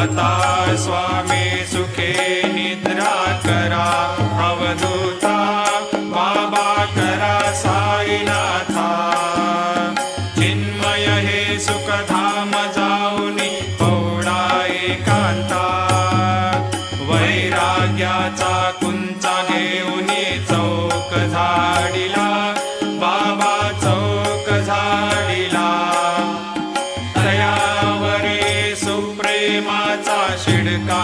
आता स्वामी सुखे निद्रा करा अवधूता बाबा करा साईनाथा चिन्मय हे सुखधाम जाऊनी पौडा एकांता वैराग्याचा कुंचा घेऊनी चौक झाडिला बाबा चौक झाडिला दयावरी सुप्रेमाचा शिडका